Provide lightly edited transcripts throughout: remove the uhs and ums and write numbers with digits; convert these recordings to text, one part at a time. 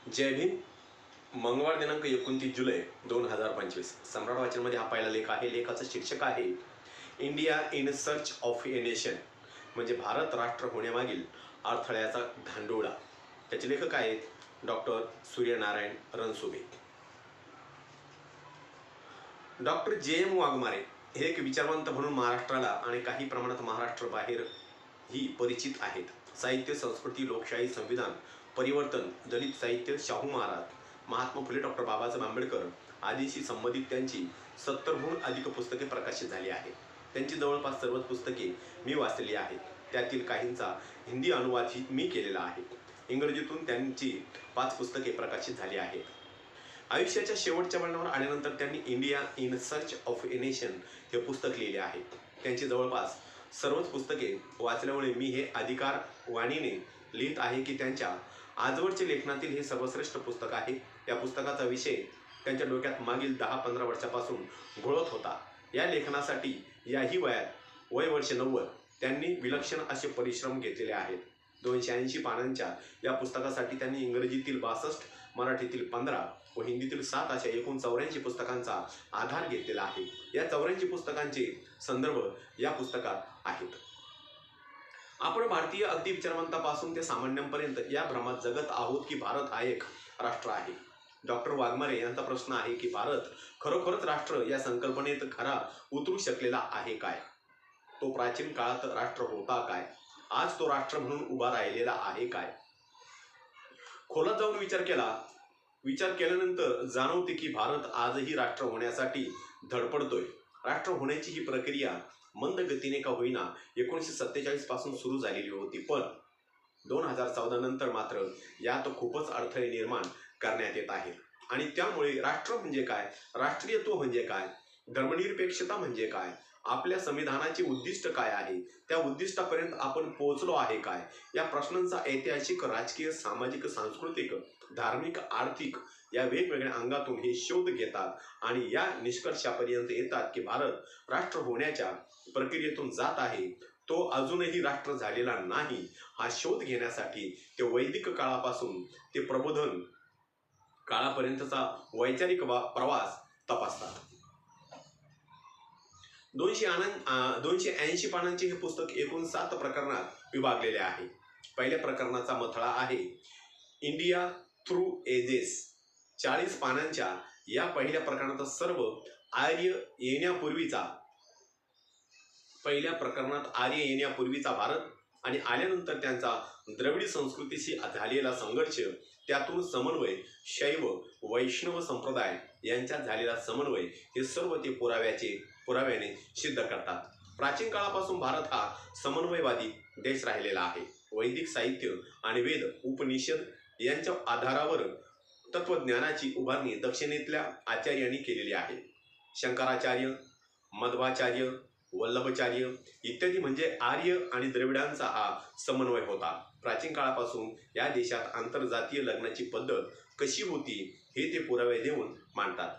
जय भीम. मंगळवार दिनांक 29 जुलै 2025. सम्राट वाचनमध्ये हा पहिला लेख आहे. लेखाचं शीर्षक आहे India in search of a nation, म्हणजे भारत राष्ट्र होण्यामागील अडथळ्याचा धांडोळा. त्याचे लेखक आहेत doctor Suryanarayan Ransubhe. Doctor J.M. Waghmare हे एक विचारवंत म्हणून महाराष्ट्राला आणि काही प्रमाणात महाराष्ट्र बाहेर ही परिचित आहेत. साहित्य, संस्कृती, लोकशाही, संविधान परिवर्तन, दलित साहित्य, शाहू महाराज, महात्मा फुले, डॉक्टर बाबासाहेब आंबेडकर आदींशी संबंधित त्यांची 70हून अधिक पुस्तके प्रकाशित झाली आहेत. त्यांची जवळपास सर्वच पुस्तके मी वाचलेली आहेत. त्यातील काहींचा हिंदी अनुवादही मी केलेला आहे. इंग्रजीतून त्यांची 5 पुस्तके प्रकाशित झाली आहेत. आयुष्याच्या शेवटच्या वळणावर आल्यानंतर त्यांनी India in search of a nation हे पुस्तक लिहिले आहे. त्यांची जवळपास सर्वच पुस्तके वाचल्यामुळे मी हे अधिकारवाणीने लिहित आहे की त्यांच्या आजवरचे लेखनातील हे सर्वश्रेष्ठ पुस्तक आहे. या पुस्तकाचा विषय त्यांच्या डोक्यात मागील 10-15 वर्षापासून घोळत होता. या लेखनासाठी याही वयात वय वर्ष 90 त्यांनी विलक्षण असे परिश्रम घेतलेले आहेत. 280 पानांच्या या पुस्तकासाठी त्यांनी इंग्रजीतील 62, मराठीतील 15 व हिंदीतील 7 अशा एकूण 84 पुस्तकांचा आधार घेतलेला आहे. या 84 पुस्तकांचे संदर्भ या पुस्तकात आहेत. आपण भारतीय अगदी विचारवंतापासून ते सामान्यांपर्यंत या भ्रमात जगत आहोत की भारत हा एक राष्ट्र आहे. डॉक्टर वाघमारे यांचा प्रश्न आहे की भारत खरोखरच राष्ट्र या संकल्पनेत खरा उतरू शकलेला आहे काय? तो प्राचीन काळात राष्ट्र होता काय? आज तो राष्ट्र म्हणून उभा राहिलेला आहे काय? खोलात जाऊन विचार केल्यानंतर जाणवते की भारत आजही राष्ट्र होण्यासाठी धडपडतोय. राष्ट्र होण्याची ही प्रक्रिया मंद गतीने का होईना 1947 पासून सुरू झालेली होती, पण 2014 नंतर मात्र यात खूपच अडथळे निर्माण करण्यात येत आहेत. आणि त्यामुळे राष्ट्र म्हणजे काय, राष्ट्रीयत्व म्हणजे काय, धर्मनिरपेक्षता म्हणजे काय, आपल्या संविधानाचे उद्दिष्ट काय आहे, त्या उद्दिष्टापर्यंत आपण पोहोचलो आहे काय, या प्रश्नांचा ऐतिहासिक, राजकीय, सामाजिक, सांस्कृतिक, धार्मिक, आर्थिक या वेगवेगळ्या अंगातून हे शोध घेतात आणि या निष्कर्षापर्यंत येतात की भारत राष्ट्र होण्याच्या प्रक्रियेतून जात आहे. तो अजूनही राष्ट्र झालेला नाही. हा शोध घेण्यासाठी ते वैदिक काळापासून ते प्रबोधन काळापर्यंतचा वैचारिक प्रवास तपासतात. 280 पानांचे हे पुस्तक एकूण 7 प्रकरणात विभागलेले आहे. पहिल्या प्रकरणाचा मथळा आहे इंडिया थ्रू एजेस. 40 पानांच्या या पहिल्या प्रकरणात सर्व पहिल्या प्रकरणात आर्य येण्यापूर्वीचा भारत आणि आल्यानंतर त्यांचा द्रविड संस्कृतीशी झालेला संघर्ष, त्यातून समन्वय, शैव वैष्णव संप्रदाय यांच्यात झालेला समन्वय, हे सर्व ते पुराव्याने सिद्ध करतात. प्राचीन काळापासून भारत हा समन्वयवादी देश राहिलेला आहे. वैदिक साहित्य आणि वेद उपनिषद यांच्या आधारावर तत्वज्ञानाची उभारणी दक्षिणेतल्या आचार्यांनी केलेली आहे. शंकराचार्य, मध्वाचार्य, वल्लभाचार्य इत्यादी म्हणजे आर्य आणि द्रविडांचा हा समन्वय होता. प्राचीन काळापासून या देशात आंतरजातीय लग्नाची पद्धत कशी होती हे ते पुरावे देऊन मांडतात.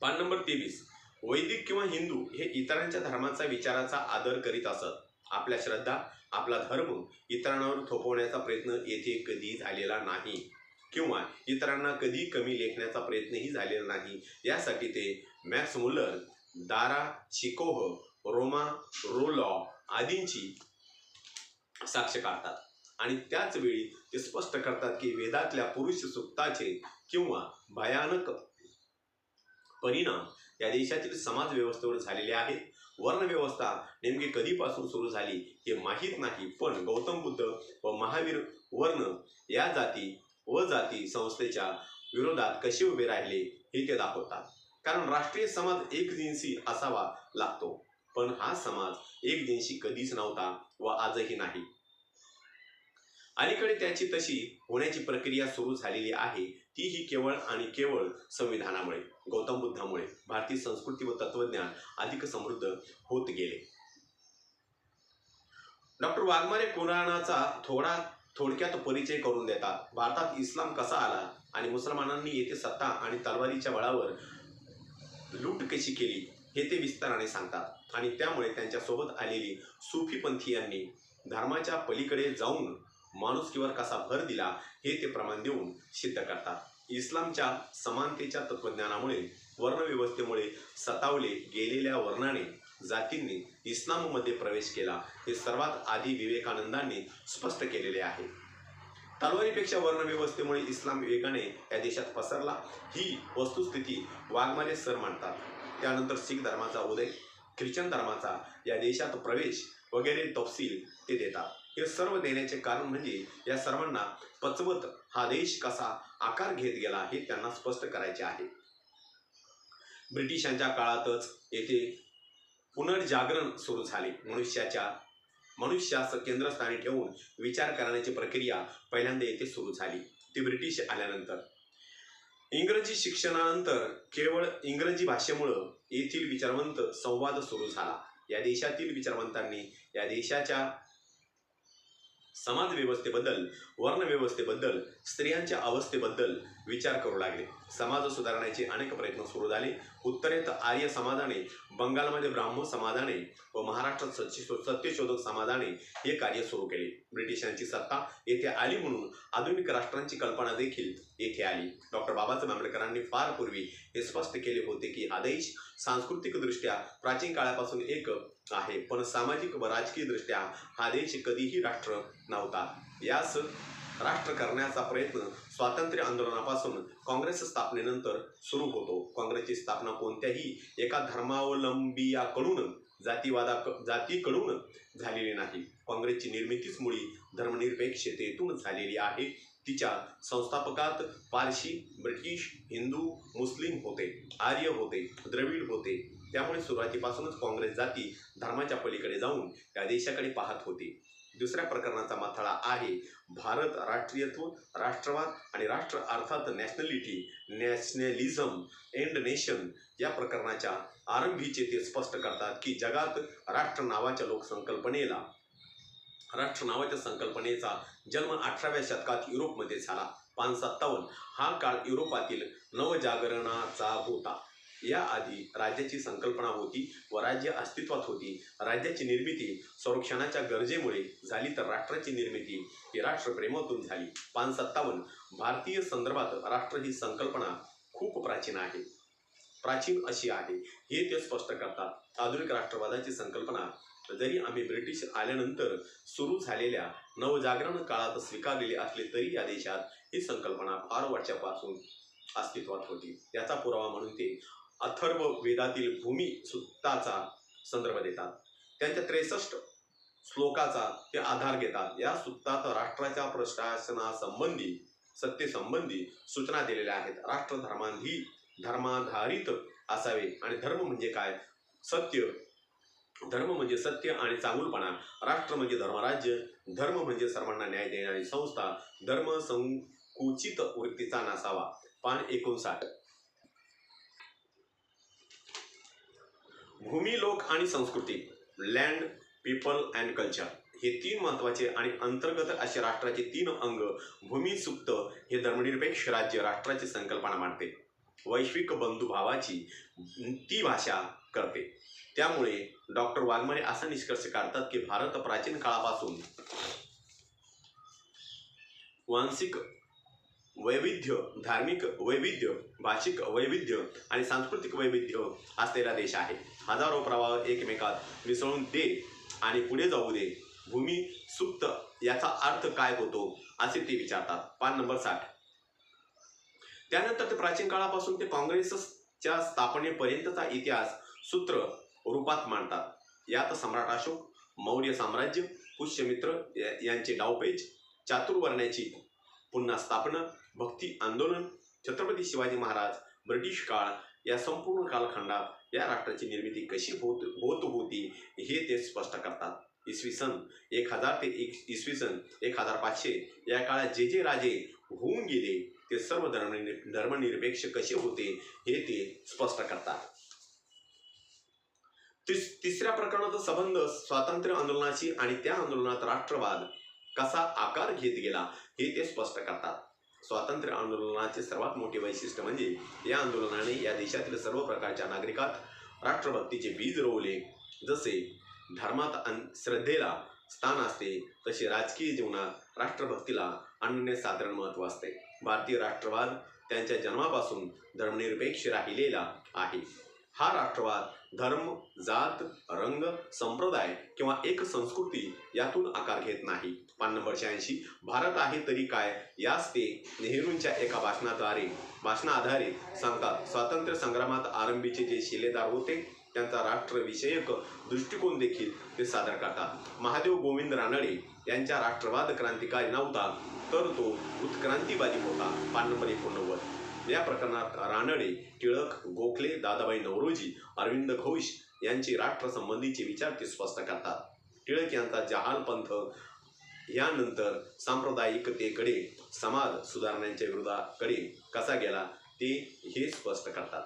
पान नंबर 23. वैदिक किंवा हिंदू हे इतरांच्या धर्माचा, विचाराचा आदर करीत असत. आपल्या श्रद्धा, आपला धर्म इतरांवर थोपवण्याचा प्रयत्न येथे कधी झालेला नाही किंवा इतरांना कधी कमी लेखण्याचा प्रयत्नही झालेला नाही. यासाठी ते मॅक्स मुल्लर, दारा शिकोह, रोमा रोलॉ आदींची साक्ष काढतात आणि त्याच वेळी ते स्पष्ट करतात की वेदातल्या पुरुष सूक्ताचे किंवा भयानक परिणाम या देशातील समाज व्यवस्थेवर झालेले आहेत. वर्णव्यवस्था नेमकी कधीपासून सुरू झाली हे माहीत नाही, पण गौतम बुद्ध व महावीर वर्ण या जाती संस्थेच्या विरोधात कसे उभे राहिले हे ते दाखवतात. कारण राष्ट्रीय समाज एकजिन्सी असावा लागतो, पण हा समाज एकजिन्सी कधीच नव्हता व आजही नाही. अलीकडे त्याची तशी होण्याची प्रक्रिया सुरू झालेली आहे. तीही केवळ आणि केवळ संविधानामुळे, गौतम बुद्धामुळे भारतीय संस्कृती व तत्वज्ञान अधिक समृद्ध होत गेले. डॉक्टर वाघमारे कुराणाचा थोडक्यात परिचय करून देतात. भारतात इस्लाम कसा आला आणि मुसलमानांनी येथे सत्ता आणि तलवारीच्या बळावर लूट कशी केली हे ते विस्ताराने सांगतात. आणि त्यामुळे त्यांच्यासोबत आलेली सुफी पंथीयांनी धर्माच्या पलीकडे जाऊन माणुसकीवर कसा भर दिला हे ते प्रमाण देऊन सिद्ध करतात. इस्लामच्या समानतेच्या तत्वज्ञानामुळे वर्णव्यवस्थेमुळे सतावले गेलेल्या वर्णाने जातींनी इस्लाममध्ये प्रवेश केला हे सर्वात आधी विवेकानंदांनी स्पष्ट केलेले आहे. तलवारीपेक्षा वर्णव्यवस्थेमुळे इस्लाम वेगाने या देशात पसरला ही वस्तुस्थिती वाघमारे सर मांडतात. त्यानंतर शीख धर्माचा उदय, ख्रिश्चन धर्माचा या देशात प्रवेश वगैरे तपशील ते देतात. हे सर्व देण्याचे कारण म्हणजे या सर्वांना पचवत हा देश कसा आकार घेत गेला हे त्यांना स्पष्ट करायचे आहे. ब्रिटिशांच्या काळातच येथे पुनर्जागरण सुरू झाले. मनुष्यास केंद्रस्थानी ठेवून विचार करण्याची प्रक्रिया पहिल्यांदा येथे सुरू झाली. ती ब्रिटिश आल्यानंतर. इंग्रजी शिक्षणानंतर केवळ इंग्रजी भाषेमुळं येथील विचारवंत संवाद सुरू झाला. या देशातील विचारवंतांनी या देशाच्या समाज व्यवस्थेबद्दल, वर्णव्यवस्थेबद्दल, स्त्रियांच्या अवस्थेबद्दल विचार करू लागले. समाज सुधारण्याचे अनेक प्रयत्न सुरू झाले. उत्तरेत आर्य समाजाने, बंगालमध्ये ब्राह्मण समाजाने व महाराष्ट्रात सत्यशोधक समाजाने हे कार्य सुरू केले. ब्रिटिशांची सत्ता येथे आली म्हणून आधुनिक राष्ट्रांची कल्पना देखील येथे आली. डॉक्टर बाबासाहेब आंबेडकरांनी फार पूर्वी हे स्पष्ट केले होते की हा देश सांस्कृतिकदृष्ट्या प्राचीन काळापासून एक आहे, पण सामाजिक व राजकीय दृष्ट्या हा देश कधीही राष्ट्र नव्हता. यास राष्ट्र करण्याचा प्रयत्न स्वातंत्र्य आंदोलनापासून काँग्रेस स्थापनेनंतर सुरू होतो. काँग्रेसची स्थापना कोणत्याही एका धर्मावलंबियाकडून जातीकडून झालेली नाही. काँग्रेसची निर्मितीच मुळी धर्मनिरपेक्षतेतून झालेली आहे. तिच्या संस्थापकात पारशी, ब्रिटिश, हिंदू, मुस्लिम होते, आर्य होते, द्रविड होते. त्यामुळे सुरुवातीपासूनच काँग्रेस जाती धर्माच्या पलीकडे जाऊन या देशाकडे पाहत होती. दुसऱ्या प्रकरणाचा मथळा आहे भारत, राष्ट्रीयत्व, राष्ट्रवाद आणि राष्ट्र अर्थात नॅशनॅलिटी, नॅशनॅलिझम एंड नेशन. या प्रकरणाच्या आरंभीचे ते स्पष्ट करतात की जगात राष्ट्र नावाच्या संकल्पनेचा जन्म 18व्या शतकात युरोपमध्ये झाला. 557 हा काळ युरोपातील नवजागरणाचा होता. याआधी राज्याची संकल्पना होती व राज्य अस्तित्वात होती. राज्याची निर्मिती संरक्षणाच्या गरजेमुळे झाली तर राष्ट्राची निर्मिती ही राष्ट्रप्रेमातून झाली. 557 भारतीय संदर्भात राष्ट्र ही संकल्पना खूप प्राचीन अशी आहे हे ते स्पष्ट करतात. आधुनिक राष्ट्रवादाची संकल्पना जरी आम्ही ब्रिटिश आल्यानंतर सुरू झालेल्या नवजागरण काळात स्वीकारलेली असली तरी या देशात ही संकल्पना फार वर्षापासून अस्तित्वात होती. याचा पुरावा म्हणून ते अथर्व वेदातील भूमी सुत्ताचा संदर्भ देतात. त्यांच्या 63 श्लोकाचा ते आधार घेतात. या सुत्तात राष्ट्राच्या प्रशासनासंबंधी, सत्तेसंबंधी सूचना दिलेल्या आहेत. राष्ट्र धर्माधारित असावे आणि धर्म म्हणजे काय? धर्म म्हणजे सत्य आणि चांगुलपणा. राष्ट्र म्हणजे धर्मराज्य. धर्म म्हणजे सर्वांना न्याय देणारी संस्था. धर्म संकुचित वृत्तीचा नसावा. पान 59. भूमी, लोक आणि संस्कृती, लँड, पीपल अँड कल्चर हे 3 महत्त्वाचे आणि अंतर्गत असे राष्ट्राचे 3 अंग. भूमी सुप्त हे धर्मनिरपेक्ष राज्य राष्ट्राची संकल्पना मांडते. वैश्विक बंधुभावाची ती भाषा करते. त्यामुळे डॉक्टर वाघमारे असा निष्कर्ष काढतात की भारत प्राचीन काळापासून वांशिक वैविध्य, धार्मिक वैविध्य, भाषिक वैविध्य आणि सांस्कृतिक वैविध्य असलेला देश आहे. हजारो प्रवाह एकमेकात मिसळून दे आणि पुढे जाऊ दे. भूमी सुप्त याचा अर्थ काय होतो असे ते विचारतात. पान नंबर 60. त्यानंतर ते प्राचीन काळापासून ते काँग्रेसच्या स्थापनेपर्यंतचा इतिहास सूत्र रूपात मांडतात. यात सम्राट अशोक, मौर्य साम्राज्य, पुष्यमित्र यांचे डावपेच, चातुर्वर्ण्याची पुन्हा स्थापना, भक्ती आंदोलन, छत्रपती शिवाजी महाराज, ब्रिटिश काळ या संपूर्ण कालखंडात या राष्ट्राची निर्मिती कशी होत होती हे ते स्पष्ट करतात. इसवी सन 1000 ते इसवी सन 1500 या काळात जे राजे होऊन गेले ते सर्व धर्मनिरपेक्ष कसे होते हे ते स्पष्ट करतात. तिसऱ्या प्रकरणाचा संबंध स्वातंत्र्य आंदोलनाशी आणि त्या आंदोलनात राष्ट्रवाद कसा आकार घेत गेला हे ते स्पष्ट करतात. स्वातंत्र्य आंदोलनाचे सर्वात मोठे वैशिष्ट्य म्हणजे या आंदोलनाने या देशातील सर्व प्रकारच्या नागरिकात राष्ट्रभक्तीचे बीज रोवले. जसे धर्मात श्रद्धेला स्थान असते तसे राजकीय जीवनात राष्ट्रभक्तीला अनन्यसाधारण महत्त्व असते. भारतीय राष्ट्रवाद त्यांच्या जन्मापासून धर्मनिरपेक्ष राहिलेला आहे. हा राष्ट्रवाद धर्म, जात, रंग, संप्रदाय किंवा एक संस्कृती यातून आकार घेत नाही. पान नंबर 86, भारत आहे तरी काय यास ते नेहरूंच्या एका भाषणाआधारे सांगतात. स्वातंत्र्य संग्रामात आरंभीचे जे शिलेदार होते त्यांचा राष्ट्रविषयक दृष्टिकोन देखील ते सादर करतात. महादेव गोविंद रानडे यांचा राष्ट्रवाद क्रांतिकारी नव्हता, तर तो उत्क्रांतीवादी होता. पान नंबर 89. या प्रकरणात रानडे, टिळक, गोखले, दादाभाई नौरोजी, अरविंद घोष यांचे राष्ट्रसंबंधीचे विचार ते स्पष्ट करतात. टिळक यांचा जहाल पंथ यानंतर सांप्रदायिकतेकडे, समाज सुधारणांच्या विरोधाकडे कसा गेला ते हे स्पष्ट करतात.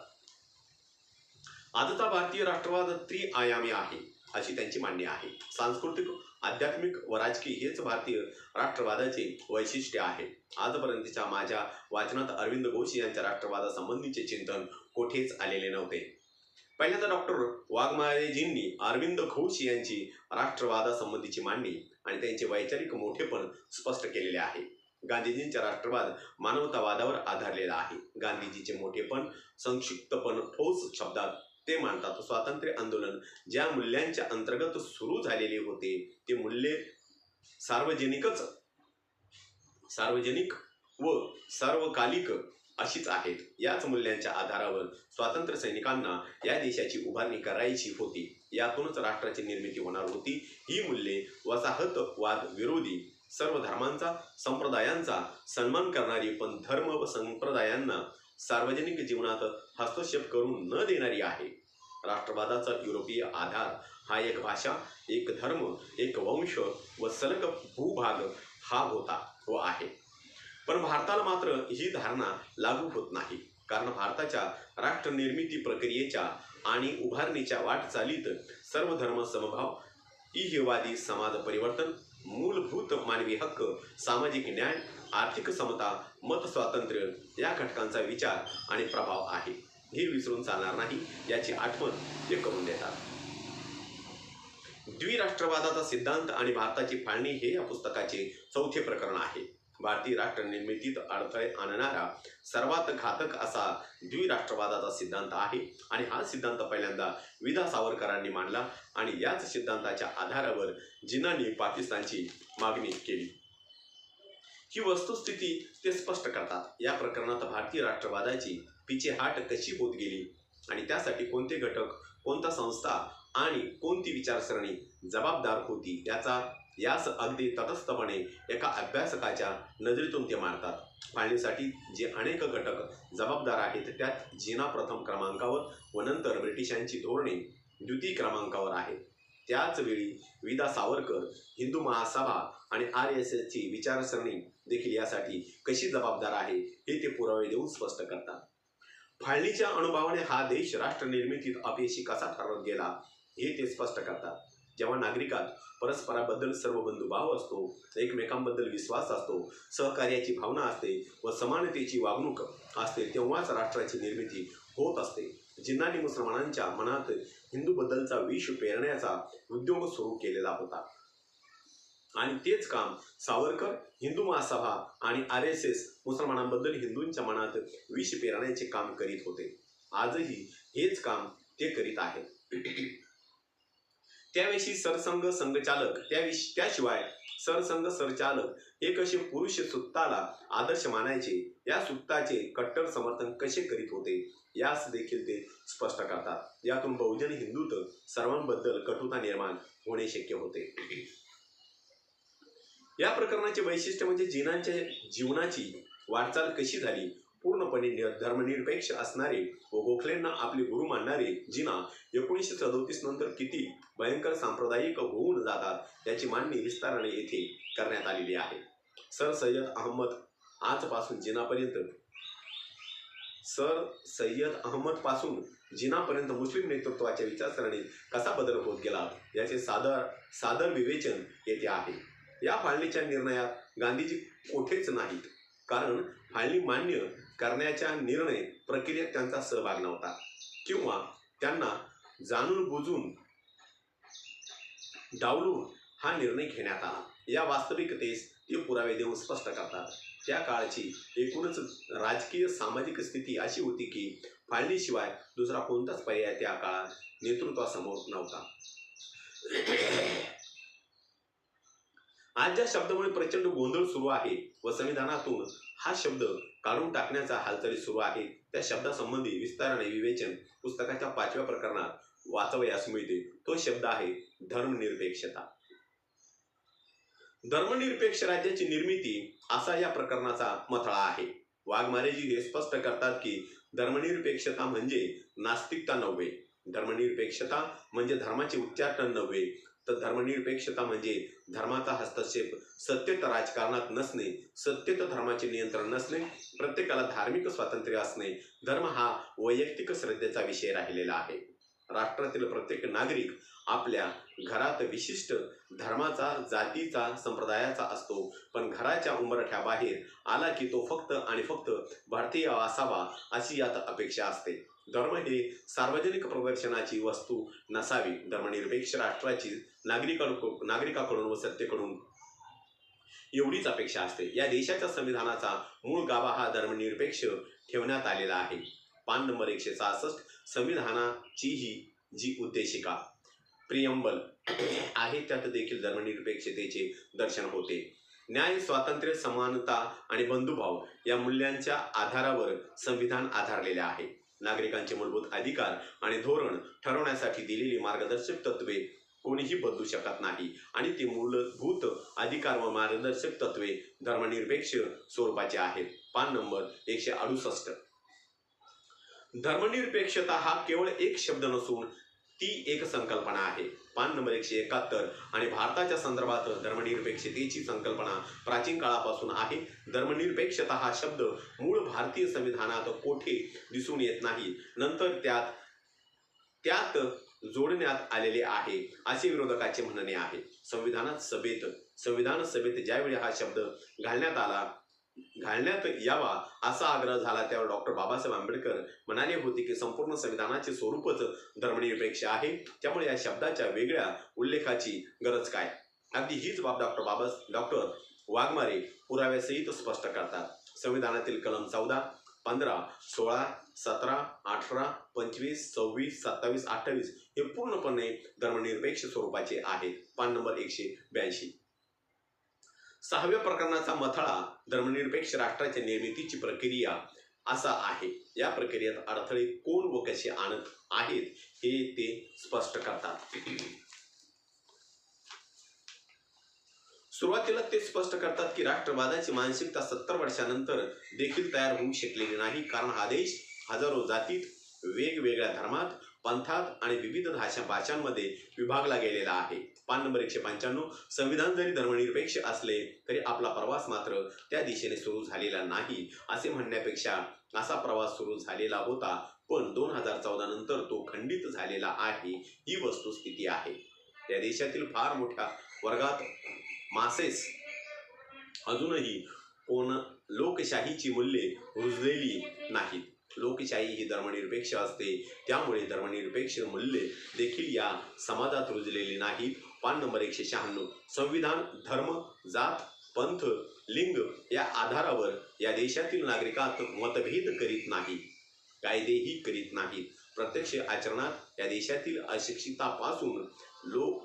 आजचा भारतीय राष्ट्रवाद त्रिआयामी आहे अशी त्यांची मांडणी आहे. सांस्कृतिक, आध्यात्मिक व राजकीय हेच भारतीय राष्ट्रवादाचे वैशिष्ट्य आहे. आजपर्यंतच्या माझ्या वाचनात अरविंद घोष यांच्या राष्ट्रवादासंबंधीचे चिंतन कोठेच आलेले नव्हते. पहिल्यांदा डॉक्टर वाघमारेजींनी अरविंद घोष यांची राष्ट्रवादासंबंधीची मांडणी आणि त्यांचे वैचारिक मोठेपण स्पष्ट केलेले आहे. गांधीजींचा राष्ट्रवाद मानवतावादावर आधारलेला आहे. गांधीजीचे मोठेपण, संक्षिप्तपण ठोस शब्दात ते मांडतात. स्वातंत्र्य आंदोलन ज्या मूल्यांच्या अंतर्गत सुरू झालेले होते ते मूल्ये सार्वजनिक व सार्वकालिक अशीच आहेत. याच मूल्यांच्या आधारावर स्वातंत्र्य सैनिकांना या देशाची उभारणी करायची होती. यातूनच राष्ट्राची निर्मिती होणार होती. ही मूल्ये वसाहतवाद विरोधी, सर्व धर्मांचा, संप्रदायांचा सन्मान करणारी, पण धर्म व संप्रदायांना सार्वजनिक जीवनात हस्तक्षेप करून न देणारी आहे. राष्ट्रवादाचा युरोपीय आधार हा एक भाषा, एक धर्म, एक वंश व सलग भूभाग हा होता व आहे. पण भारताला मात्र ही धारणा लागू होत नाही. कारण भारताच्या राष्ट्रनिर्मिती प्रक्रियेच्या आणि उभारणीच्या वाटचालीत सर्व धर्म समभाव, इहेवादी समाज परिवर्तन, मूलभूत मानवी हक्क, सामाजिक न्याय, आर्थिक समता, मत स्वातंत्र्य या घटकांचा विचार आणि प्रभाव आहे. हे विसरून चालणार नाही याची आठवण ते करून देतात. द्विराष्ट्रवादाचा सिद्धांत आणि भारताची फाळणी हे या पुस्तकाचे चौथे प्रकरण आहे. भारतीय राष्ट्र निर्मितीत अडथळे आणणारा सर्वात घातक असा द्विराष्ट्रवादाचा सिद्धांत आहे आणि हा सिद्धांत पहिल्यांदा विदा सावरकरांनी मांडला आणि याच सिद्धांताच्या आधारावर जिन्नांनी पाकिस्तानची मागणी केली. ही वस्तुस्थिती ते स्पष्ट करतात. या प्रकरणात भारतीय राष्ट्रवादाची पिछेहाट कशी होत गेली आणि त्यासाठी कोणते घटक, कोणता संस्था आणि कोणती विचारसरणी जबाबदार होती यास अगदी तटस्थपणे एका अभ्यासकाच्या नजरेतून ते मांडतात. फाळणीसाठी जे अनेक घटक जबाबदार आहेत त्यात जिना प्रथम क्रमांकावर व नंतर ब्रिटिशांची धोरणे द्वितीय क्रमांकावर आहेत. त्याच वेळी विदा सावरकर, हिंदू महासभा आणि RSSची विचारसरणी देखील यासाठी कशी जबाबदार आहे हे ते पुरावे देऊन स्पष्ट करतात. फाळणीच्या अनुभवाने हा देश राष्ट्रनिर्मितीत अपयशी कसा ठरत गेला हे ते स्पष्ट करतात. जेव्हा नागरिकात परस्पराबद्दल सर्व बंधुभाव असतो, एकमेकांबद्दल विश्वास असतो, सहकार्याची भावना असते व समानतेची वागणूक असते तेव्हाच राष्ट्राची निर्मिती होत असते. जिन्नांनी मुसलमानांच्या मनात हिंदूबद्दलचा विष पेरण्याचा उद्योग सुरू केलेला होता आणि तेच काम सावरकर, हिंदू महासभा आणि RSS मुसलमानांबद्दल हिंदूंच्या मनात विष पेरण्याचे काम करीत होते. आजही हेच काम ते करीत आहेत. त्याशिवाय सरसंघ सरचालक हे कसे पुरुष सूक्ताला आदर्श मानायचे, या सूक्ताचे कट्टर समर्थन कसे करीत होते यास देखील ते स्पष्ट करतात. यातून बहुजन हिंदुत्व सर्वांबद्दल कटुता निर्माण होणे शक्य होते. या प्रकरणाचे वैशिष्ट्य म्हणजे जिनांच्या जीवनाची वाटचाल कशी झाली. पूर्णपणे धर्मनिरपेक्ष असणारे व गोखलेंना आपले गुरु मानणारे जिना 1937 नंतर किती भयंकर सांप्रदायिक होऊन जातात याची मांडणी विस्ताराने येथे करण्यात आलेली आहे. सर सय्यद अहमद पासून जिनापर्यंत मुस्लिम नेतृत्वाच्या विचारसरणीत कसा बदल होत गेला याचे सादर विवेचन येथे आहे. या फाळणीच्या निर्णयात गांधीजी कोठेच नाहीत, कारण फाळणी मान्य करण्याच्या निर्णय प्रक्रियेत त्यांचा सहभाग नव्हता किंवा त्यांना जाणून बुजून डावलून हा निर्णय घेण्यात आला। या वास्तविकतेस ते पुरावे देऊन स्पष्ट करतात। त्या काळची एकूणच राजकीय सामाजिक स्थिती अशी होती की फाळणीशिवाय दुसरा कोणताच पर्याय त्या काळात नेतृत्वासमोर नव्हता। आज ज्या शब्दामुळे प्रचंड गोंधळ सुरू आहे व संविधानातून हा शब्द काढून टाकण्याचा हालचाली सुरू आहे, त्या शब्दासंबंधी विस्ताराने विवेचन पुस्तकाच्या 5व्या प्रकरणात वाचवयास मिळते। तो शब्द आहे धर्मनिरपेक्षता। धर्मनिरपेक्ष राज्याची निर्मिती असा या प्रकरणाचा मथळा आहे। वाघमारेजी हे स्पष्ट करतात की धर्मनिरपेक्षता म्हणजे नास्तिकता नव्हे, धर्मनिरपेक्षता म्हणजे धर्माचे उच्चाटन नव्हे, तर धर्मनिरपेक्षता म्हणजे धर्माचा हस्तक्षेप सत्तेत राजकारणात नसणे, सत्तेत धर्माचे नियंत्रण नसणे, प्रत्येकाला धार्मिक स्वातंत्र्य असणे। धर्म हा वैयक्तिक श्रद्धेचा विषय राहिलेला आहे। राष्ट्रातील प्रत्येक नागरिक आपल्या घरात विशिष्ट धर्माचा, जातीचा, संप्रदायाचा असतो, पण घराच्या उंबरठ्याबाहेर आला की तो फक्त आणि फक्त भारतीय असावा अशी यात अपेक्षा असते। धर्म हे सार्वजनिक प्रदर्शनाची वस्तू नसावी। धर्मनिरपेक्ष राष्ट्राची नागरिकाकडून व सत्तेकडून एवढीच अपेक्षा असते। या देशाच्या संविधानाचा मूळ गाभा हा धर्मनिरपेक्ष ठेवण्यात आलेला आहे। पान नंबर 166 संविधानाची ही जी उद्देशिका प्रियंबल आहे त्यात देखील धर्मनिरपेक्षतेचे दर्शन होते। न्याय, स्वातंत्र्य, समानता आणि बंधुभाव या मूल्यांच्या आधारावर संविधान आधारलेले आहे। नागरिकांचे मूलभूत अधिकार आणि धोरण ठरवण्यासाठी दिलेली मार्गदर्शक तत्वे कोणीही बदलू शकत नाही आणि ती मूलभूत अधिकार व मार्गदर्शक तत्वे धर्मनिरपेक्ष स्वरूपाची आहेत। पान नंबर 168 धर्मनिरपेक्षता हा केवळ एक शब्द नसून ती एक संकल्पना आहे। पान नंबर 171 आणि भारताच्या संदर्भात धर्मनिरपेक्षतेची संकल्पना प्राचीन काळापासून आहे। धर्मनिरपेक्षता हा शब्द मूळ भारतीय संविधानात कोठे दिसून येत नाही, नंतर त्यात जोडण्यात आलेले आहे असे विरोधकाचे म्हणणे आहे। संविधान सभेत ज्यावेळी हा शब्द घालण्यात यावा असा आग्रह झाला त्यावर डॉक्टर बाबासाहेब आंबेडकर म्हणाले होते की संपूर्ण संविधानाचे स्वरूपच धर्मनिरपेक्ष आहे, त्यामुळे या शब्दाच्या वेगळ्या उल्लेखाची गरज काय। अगदी हीच बाब डॉक्टर वाघमारे पुराव्यासहित स्पष्ट करतात। संविधानातील कलम 14, 15, 16, 17, 18, 25, 26, 27, 28 हे पूर्णपणे धर्मनिरपेक्ष स्वरूपाचे आहेत। पान नंबर 182 6व्या प्रकरणाचा मथळा धर्मनिरपेक्ष राष्ट्राच्या निर्मितीची प्रक्रिया असा आहे। या प्रक्रियेत अडथळे कोण व कसे आणत आहेत हे ते स्पष्ट करतात। सुरुवातीला ते स्पष्ट करतात की राष्ट्रवादाची मानसिकता 70 वर्षानंतर देखील तयार होऊ शकलेली नाही, कारण हा देश हजारो जातीत, वेगवेगळ्या धर्मात, पंथात आणि विविध भाषांमध्ये विभागला गेलेला आहे। पान नंबर 195 संविधान जरी धर्मनिरपेक्ष असले तरी आपला प्रवास मात्र त्या दिशेने सुरू झालेला नाही असे म्हणण्यापेक्षा असा प्रवास सुरू झालेला होता, पण 2014 नंतर तो खंडित झालेला आहे ही वस्तुस्थिती आहे। या देशातील फार मोठ्या वर्गात मासेस अजूनही लोकशाहीची मूल्ये रुजलेली नाहीत। लोकशाही ही धर्मनिरपेक्ष असते, त्यामुळे धर्मनिरपेक्ष मूल्ये देखील या समाजात रुजलेली नाहीत। पान नंबर 196 संविधान धर्म, जात, पंथ, लिंग या आधारावर या देशातील नागरिकात मतभेद करीत नाही, कायदेही करीत नाहीत। प्रत्यक्ष आचरणात या देशातील अशिक्षितापासून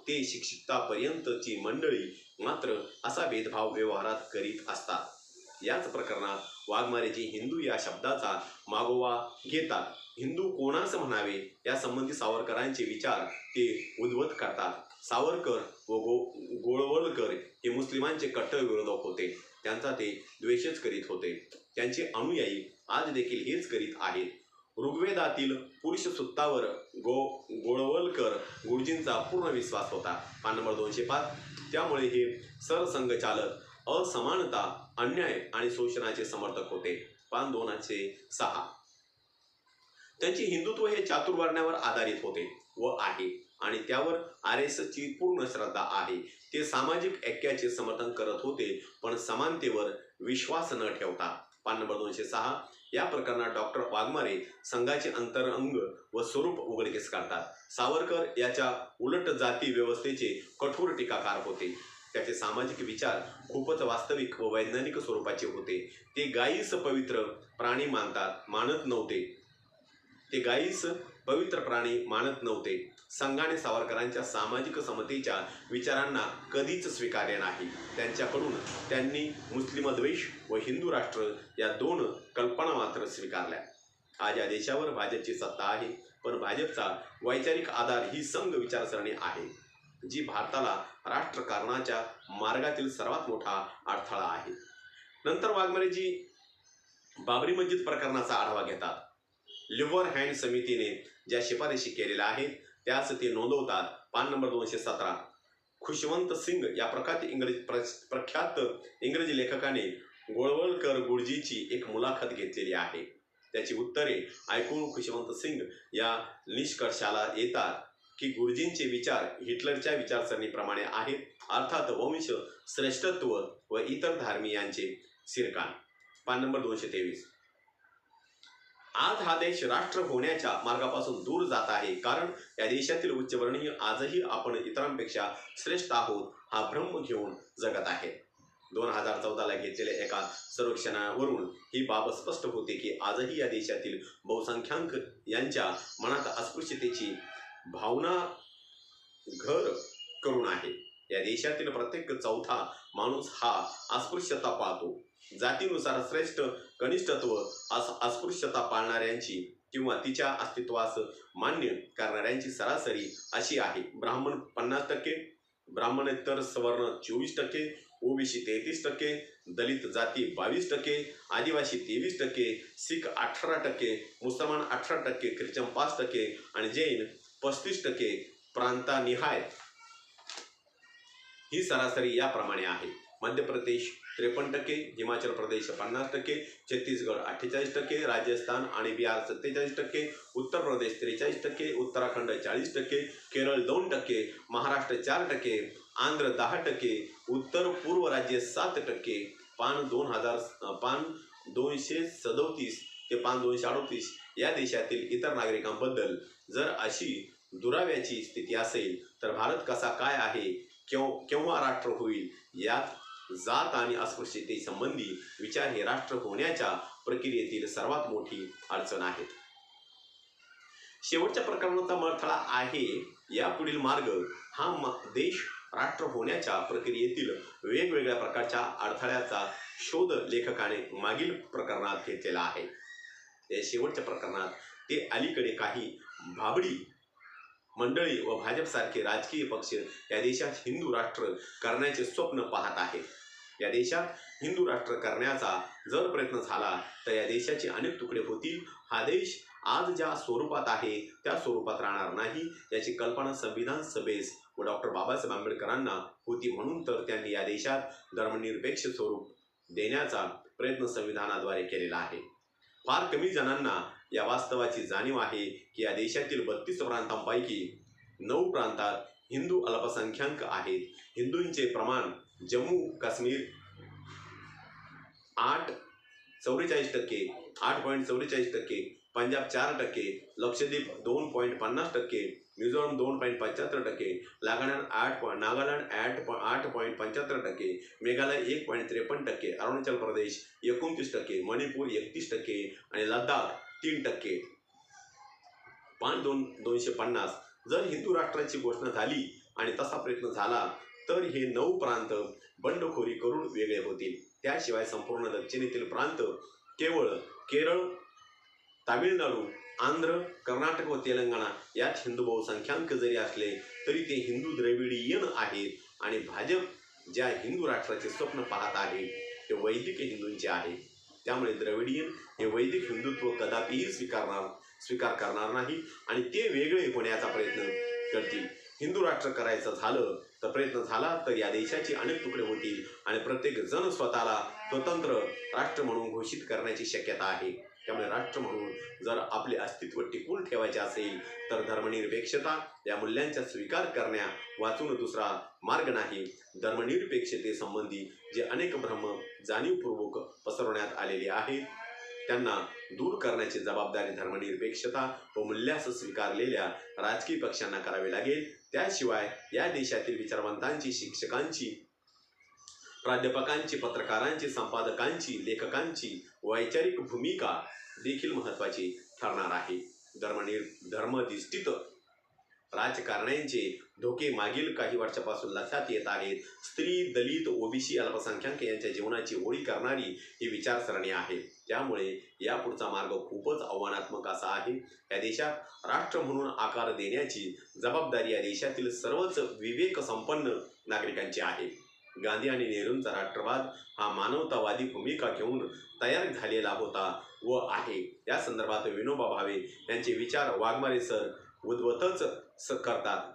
ते शिक्षितापर्यंतची मंडळी मात्र असा भेदभाव व्यवहारात करीत असतात। याच प्रकरणात वाघमारेजी हिंदू या शब्दाचा मागोवा घेतात। हिंदू कोणास म्हणावे यासंबंधी सावरकरांचे विचार ते उद्धृत करतात। सावरकर व गोळवलकर हे मुस्लिमांचे कट्टर विरोधक होते, त्यांचा ते द्वेषच करीत होते। त्यांचे अनुयायी आज देखील हेच करीत आहेत। ऋग्वेदातील पुरुष सूक्तावर गोळवलकर गुरुजींचा पूर्ण विश्वास होता। पान नंबर 205 त्यामुळे हे सरसंघचालक असमानता, अन्याय आणि शोषणाचे समर्थक होते। पान 206 त्यांचे हिंदुत्व हे चातुर्वर्ण्यावर आधारित होते व आहे आणि त्यावर RSSची पूर्ण श्रद्धा आहे। ते सामाजिक ऐक्याचे समर्थन करत होते, पण समानतेवर विश्वास न ठेवता। पान नंबर 206 या प्रकरणात डॉक्टर वाघमारे संघाचे अंतरंग व स्वरूप उघडकीस काढतात. सावरकर याच्या उलट जाती व्यवस्थेचे कठोर टीकाकार होते. त्याचे सामाजिक विचार खूपच वास्तविक व वैज्ञानिक स्वरूपाचे होते. ते गायीस पवित्र प्राणी मानत नव्हते. संघाने सावरकरांच्या सामाजिक समतेच्या विचारांना कधीच स्वीकारले नाही. त्यांच्याकडून त्यांनी मुस्लिमद्वेष व हिंदू राष्ट्र या दोन कल्पना मात्र स्वीकारल्या. आज या देशावर भाजपची सत्ता आहे, पण भाजपचा वैचारिक आधार ही संघ विचारसरणी आहे, जी भारताला राष्ट्रकारणाच्या मार्गातील सर्वात मोठा अडथळा आहे. नंतर वाघमारेजी बाबरी मस्जिद प्रकरणाचा आढावा घेतात. लिव्हर हँड समितीने ज्या शिफारशी केलेल्या आहेत त्यास ते नोंदवतात. पान नंबर 217. खुशवंत सिंग या प्रख्यात इंग्रजी लेखकाने गोळवलकर गुरुजीची एक मुलाखत घेतलेली आहे. त्याची उत्तरे ऐकून खुशवंत सिंग या निष्कर्षाला येतात की गुरुजींचे विचार हिटलरच्या विचारसरणीप्रमाणे आहेत, अर्थात वंश श्रेष्ठत्व व इतर धर्मीयांचे सिरकान. पान नंबर 223. आज हा देश राष्ट्र होण्याच्या मार्गापासून दूर जात आहे, कारण या देशातील उच्चवर्णीय आजही आपण इतरांपेक्षा श्रेष्ठ आहोत हा भ्रम घेऊन जगत आहेत. 2014ला घेतलेल्या एका सर्वेक्षणावरून ही बाब स्पष्ट होते की आजही या देशातील बहुसंख्याक यांच्या मनात अस्पृश्यतेची भावना घर करून आहे. या देशातील प्रत्येक चौथा माणूस हा अस्पृश्यता पाळतो. जातीनुसार श्रेष्ठ कनिष्ठत्व अस्पृश्यता पाळणाऱ्यांची किंवा तिच्या अस्तित्वास मान्य करणाऱ्यांची सरासरी अशी आहे: ब्राह्मण 50%, ब्राह्मणेतर सवर्ण 24%, ओबीसी 33%, दलित जाती 22%, आदिवासी 23%, शीख 18%, मुसलमान 18%, ख्रिश्चन 5% आणि जैन 35%. प्रांतानिहाय ही सरासरी याप्रमाणे आहे: मध्य प्रदेश 53%, हिमाचल प्रदेश 50%, छत्तीसगड 48%, राजस्थान आणि बिहार 47%, उत्तर प्रदेश 43%, उत्तराखंड 40%, केरळ 2%, महाराष्ट्र 4%, आंध्र 10%, उत्तर पूर्व राज्ये 7%. पान 237 ते पान 238 या देशातील इतर नागरिकांबद्दल जर अशी दुराव्याची स्थिती असेल तर भारत कसा काय आहे, केव्हा राष्ट्र होईल, यात जात आणि अस्पृश्यते संबंधी विचार हे राष्ट्र होण्याच्या प्रक्रियेतील सर्वात मोठी अडचण आहेत. शेवटच्या प्रकरणाचा मळथळा आहे यापुढील मार्ग. हा देश राष्ट्र होण्याच्या प्रक्रियेतील वेगवेगळ्या प्रकारच्या अडथळ्याचा शोध लेखकाने मागील प्रकरणात घेतलेला आहे. या शेवटच्या प्रकरणात ते अलीकडे काही भाबडी मंडळी व भाजपसारखे राजकीय पक्ष या देशात हिंदू राष्ट्र करण्याचे स्वप्न पाहत आहेत. या देशात हिंदू राष्ट्र करण्याचा जर प्रयत्न झाला तर या देशाचे अनेक तुकडे होतील. हा देश आज ज्या स्वरूपात आहे त्या स्वरूपात राहणार नाही याची कल्पना संविधान सभेस व डॉक्टर बाबासाहेब आंबेडकरांना होती. म्हणून तर त्यांनी या देशात धर्मनिरपेक्ष स्वरूप देण्याचा प्रयत्न संविधानाद्वारे केलेला आहे. फार कमी जणांना या वास्तवाची जाणीव आहे की या देशातील 32 प्रांतांपैकी 9 प्रांतात हिंदू अल्पसंख्याक आहेत. हिंदूंचे प्रमाण जम्मू काश्मीर 8.44%, पंजाब 4%, लक्षद्वीप 2.50%, मिझोरम 2.75%, नागालँड 8.75%, मेघालय 1.53%, अरुणाचल प्रदेश 29%, मणिपूर 31% आणि लडाख 3%. पान 250. जर हिंदू राष्ट्राची घोषणा झाली आणि तसा प्रयत्न झाला तर हे 9 प्रांत बंडखोरी करून वेगळे होतील. त्याशिवाय संपूर्ण दक्षिणेतील प्रांत केवळ केरळ, तामिळनाडू, आंध्र, कर्नाटक व तेलंगणा यात हिंदू बहुसंख्याक जरी असले तरी ते हिंदू द्रविडीयन आहेत आणि भाजप ज्या हिंदू राष्ट्राचे स्वप्न पाहत आहे ते वैदिक हिंदूंचे आहे. त्यामुळे द्रविडीयन हे वैदिक हिंदुत्व कदापिही स्वीकार करणार नाही आणि ते वेगळे होण्याचा प्रयत्न करतील. हिंदू राष्ट्र करायचं झालं तर प्रयत्न झाला तर या देशाचे अनेक तुकडे होतील आणि प्रत्येक जण स्वतःला स्वतंत्र राष्ट्र म्हणून घोषित करण्याची शक्यता आहे. त्यामुळे राष्ट्र म्हणून जर आपले अस्तित्व टिकवून ठेवायचे असेल तर धर्मनिरपेक्षता या मूल्यांचा स्वीकार करण्या वाचून दुसरा मार्ग नाही. धर्मनिरपेक्षतेसंबंधी जे अनेक भ्रम जाणीवपूर्वक पसरवण्यात आलेले आहेत त्यांना दूर करण्याची जबाबदारी धर्मनिरपेक्षता व मूल्यास स्वीकारलेल्या राजकीय पक्षांना करावी लागेल. त्याशिवाय या देशातील विचारवंतांची, शिक्षकांची, प्राध्यापकांची, पत्रकारांची, संपादकांची, लेखकांची वैचारिक भूमिका देखील महत्त्वाची ठरणार आहे. धर्मधिष्ठित राजकारण्यांचे धोके मागील काही वर्षापासून लक्षात येत आहेत. स्त्री, दलित, ओबीसी, अल्पसंख्याक यांच्या जीवनाची होळी करणारी ही विचारसरणी आहे. त्यामुळे यापुढचा मार्ग खूपच आव्हानात्मक असा आहे. या देशात राष्ट्र म्हणून आकार देण्याची जबाबदारी या देशातील सर्वच विवेकसंपन्न नागरिकांची आहे. गांधी आणि नेहरूंचा राष्ट्रवाद हा मानवतावादी भूमिका घेऊन तयार झालेला होता व आहे. या संदर्भात विनोबा भावे यांचे विचार वाघमारे सर उद्ध्वस्तच करतात.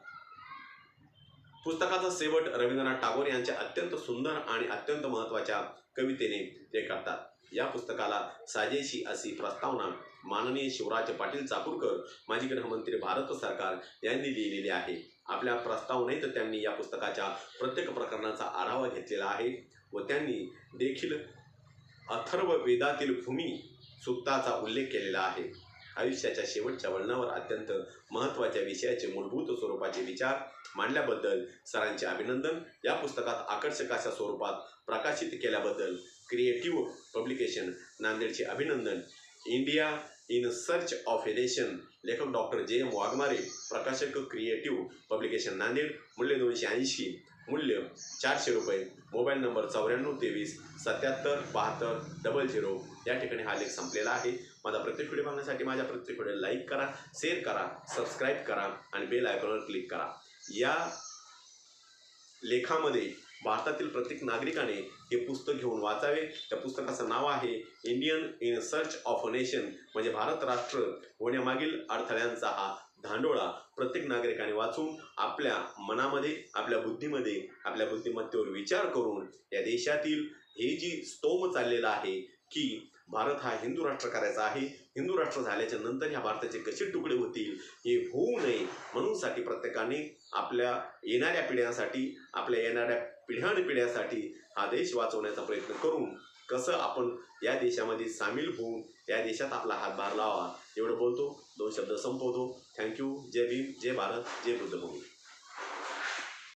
पुस्तकाचा शेवट रवींद्रनाथ टागोर यांच्या अत्यंत सुंदर आणि अत्यंत महत्त्वाच्या कवितेने ते करतात. या पुस्तकाला साजेशी अशी प्रस्तावना माननीय शिवराज पाटील चाकूरकर, माजी गृहमंत्री, भारत सरकार यांनी लिहिलेली आहे. आपल्या प्रस्तावनेत त्यांनी या पुस्तकाच्या प्रत्येक प्रकरणाचा आढावा घेतलेला आहे व त्यांनी देखील अथर्ववेदातील भूमी सूक्ताचा उल्लेख केलेला आहे. आयुष्याच्या शेवटच्या वळणावर अत्यंत महत्त्वाच्या विषयाचे मूलभूत स्वरूपाचे विचार मांडल्याबद्दल सरांचे अभिनंदन. या पुस्तकात आकर्षक अशा स्वरूपात प्रकाशित केल्याबद्दल क्रिएटिव्ह पब्लिकेशन नांदेडचे अभिनंदन. India in search of a nation, लेखक डॉक्टर जे. एम. वाघमारे, प्रकाशक क्रिएटिव्ह पब्लिकेशन नांदेड. मूल्य 280, मूल्य 400 रुपये. Mobile number 9423 77 72 00. या ठिकाणी हा लेख संपलेला आहे. माझा प्रत्येक व्हिडिओ पाहण्यासाठी माझ्या प्रत्येक व्हिडिओ लाईक करा, शेअर करा, सबस्क्राईब करा आणि बेल आयकॉनवर क्लिक करा. या लेखामध्ये भारतातील प्रत्येक नागरिकाने हे पुस्तक घेऊन वाचावे. त्या पुस्तकाचं नाव आहे Indian in search of a nation, म्हणजे भारत राष्ट्र होण्यामागील अडथळ्यांचा हा धांडोळा प्रत्येक नागरिकाने वाचून आपल्या मनामध्ये, आपल्या बुद्धीमध्ये, आपल्या बुद्धिमत्तेवर विचार करून या देशातील हे जी स्तोम चाललेला आहे की भारत हा हिंदू राष्ट्र करायचा आहे, हिंदू राष्ट्र झाल्याच्या नंतर ह्या भारताचे कसे तुकडे होतील हे होऊ नये म्हणूनसाठी प्रत्येकाने आपल्या येणाऱ्या पिढ्यांसाठी, आपल्या येणाऱ्या पिढ्यानपिढ्यासाठी हा देश वाचवण्याचा प्रयत्न करून कसं आपण या देशामध्ये सामील होऊन या देशात आपला हातभार लावा एवढं बोलतो. 2 शब्द संपवतो. थँक्यू. जय भीम, जय भारत, जय बुद्धभूमी.